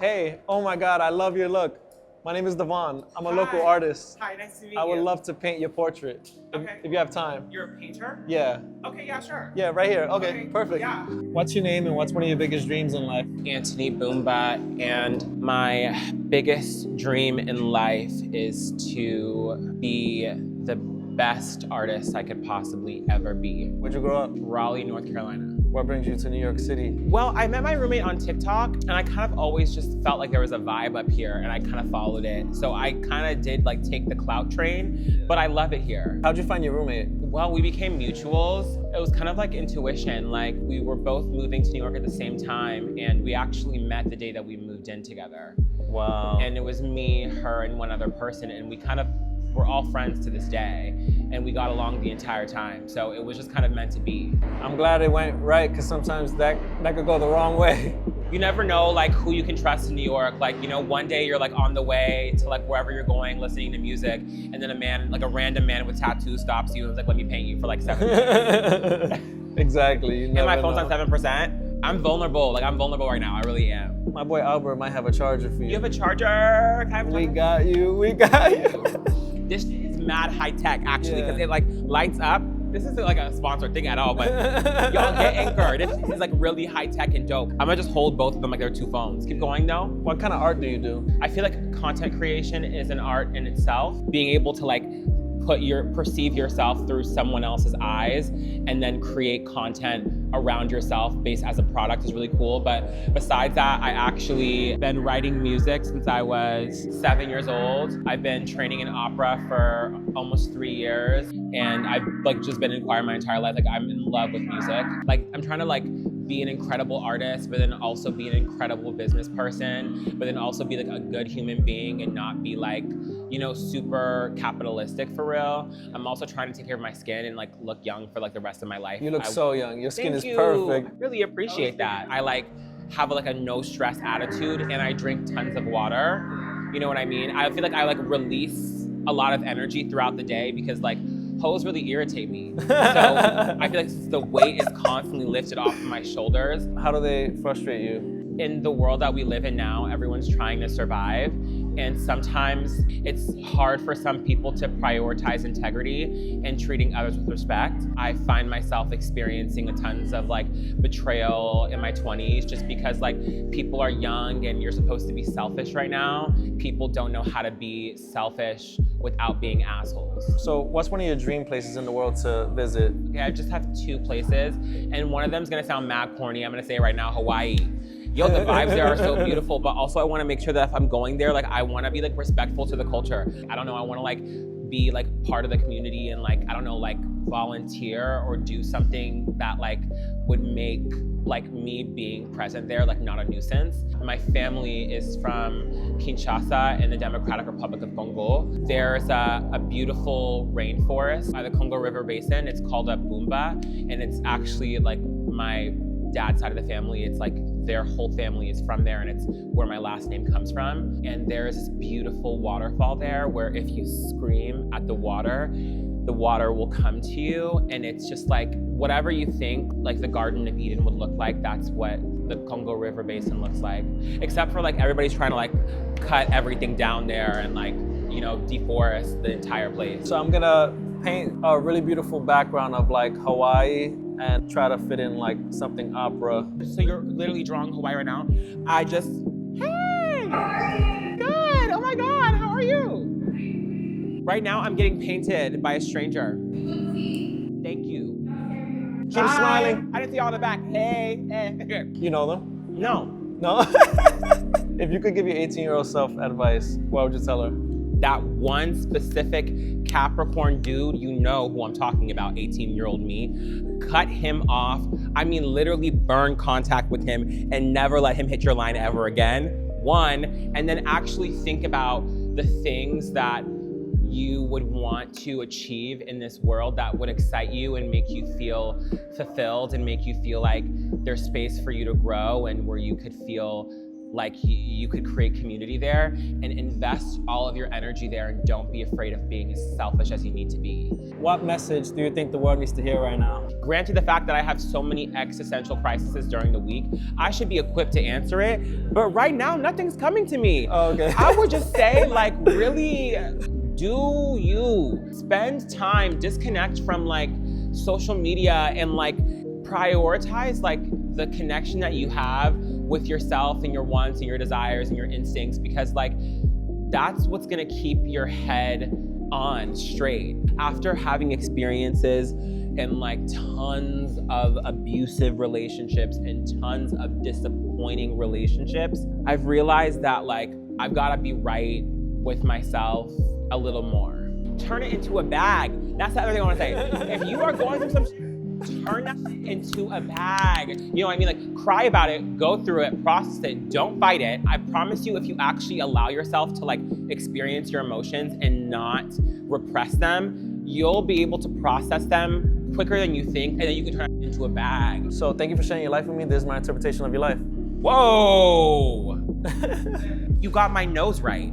Hey, oh my God, I love your look. My name is Devon. I'm a local Hi. artist. Hi, nice to meet you. I would love to paint your portrait. Okay. If you have time. You're a painter? Yeah. Okay, yeah, sure. Yeah, right here. Okay, Okay, perfect. yeah. What's your name and what's one of your biggest dreams in life? Antoni Bumba, and my biggest dream in life is to be the best artist I could possibly ever be. Where'd you grow up? Raleigh, North Carolina. What brings you to New York City? Well, I met my roommate on TikTok, and I kind of always just felt like there was a vibe up here, and I kind of followed it. So I kind of did like take the clout train, but I love it here. How'd you find your roommate? Well, we became mutuals. It was kind of like intuition. Like we were both moving to New York at the same time, and we actually met the day that we moved in together. Wow. And it was me, her, and one other person, and we kind of were all friends to this day, and we got along the entire time. So it was just kind of meant to be. I'm glad it went right, because sometimes that could go the wrong way. You never know like who you can trust in New York. Like, you know, one day you're like on the way to like wherever you're going, listening to music, and then a man, like a random man with tattoos stops you and is like, let me paint you for like 7 minutes. Exactly. And my phone's on 7%. I'm vulnerable. Like I'm vulnerable right now. I really am. My boy Albert might have a charger for you. You have a charger? Can I have a We charger? got you. We got you. This shit is mad high tech actually, because Yeah. it like lights up. This isn't like a sponsored thing at all, but y'all get Anchor. This is like really high tech and dope. I'm gonna just hold both of them like they're 2 phones. Keep going though. What kind of art do you do? I feel like content creation is an art in itself. Being able to like perceive yourself through someone else's eyes and then create content around yourself based as a product is really cool. But besides that, I actually been writing music since I was 7 years old. I've been training in opera for almost 3 years, and I've like just been in choir my entire life. Like I'm in love with music. Like I'm trying to like be an incredible artist, but then also be an incredible business person, but then also be like a good human being and not be like, you know, super capitalistic for real. I'm also trying to take care of my skin and like look young for like the rest of my life. You look so young. Your skin Thank is you. perfect. I really appreciate that. I like have like a no stress attitude, and I drink tons of water. You know what I mean? I feel like I like release a lot of energy throughout the day because like hoes really irritate me. So I feel like since the weight is constantly lifted off of my shoulders. How do they frustrate you? In the world that we live in now, everyone's trying to survive. And sometimes it's hard for some people to prioritize integrity and treating others with respect. I find myself experiencing tons of like betrayal in my 20s just because like people are young and you're supposed to be selfish right now. People don't know how to be selfish without being assholes. So what's one of your dream places in the world to visit? Okay, I just have 2 places, and one of them is gonna sound mad corny. I'm gonna say it right now, Hawaii. Yo, the vibes there are so beautiful, but also I wanna make sure that if I'm going there, like I wanna be like respectful to the culture. I don't know, I wanna like be like part of the community and like, I don't know, like volunteer or do something that like would make like me being present there like not a nuisance. My family is from Kinshasa in the Democratic Republic of Congo. There's a beautiful rainforest by the Congo River Basin. It's called a Bumba, and it's actually like my dad's side of the family. It's like their whole family is from there, and it's where my last name comes from. And there's this beautiful waterfall there where if you scream at the water will come to you, and it's just like whatever you think like the Garden of Eden would look like, that's what the Congo River Basin looks like. Except for like everybody's trying to like cut everything down there and like, you know, deforest the entire place. So I'm gonna paint a really beautiful background of like Hawaii and try to fit in like something opera. So you're literally drawing Hawaii right now. I just, hey, good, oh my God, how are you? Right now I'm getting painted by a stranger. Thank you. Keep smiling. I didn't see y'all in the back. Hey, hey. You know them? No. No? If you could give your 18-year-old self advice, what would you tell her? That one specific Capricorn dude, you know who I'm talking about, 18-year-old me. Cut him off. I mean, literally burn contact with him and never let him hit your line ever again. One, and then actually think about the things that you would want to achieve in this world that would excite you and make you feel fulfilled and make you feel like there's space for you to grow and where you could feel like you could create community there and invest all of your energy there, and don't be afraid of being as selfish as you need to be. What message do you think the world needs to hear right now? Granted the fact that I have so many existential crises during the week, I should be equipped to answer it, but right now nothing's coming to me. Oh, okay. I would just say, like, really do you. Spend time, disconnect from like social media, and like prioritize like the connection that you have with yourself and your wants and your desires and your instincts, because like that's what's gonna keep your head on straight. After having experiences in like tons of abusive relationships and tons of disappointing relationships, I've realized that like I've gotta be right with myself a little more. Turn it into a bag. That's the other thing I wanna say. If you are going through some, turn that into a bag. You know what I mean? Like, cry about it, go through it, process it, don't fight it. I promise you, if you actually allow yourself to like experience your emotions and not repress them, you'll be able to process them quicker than you think, and then you can turn it into a bag. So thank you for sharing your life with me. This is my interpretation of your life. Whoa! You got my nose right.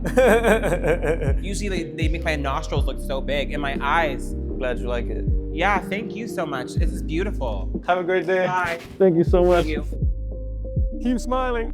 Usually they make my nostrils look so big, and my eyes. Glad you like it. Yeah, thank you so much. This is beautiful. Have a great day. Bye. Thank you so much. Thank you. Keep smiling.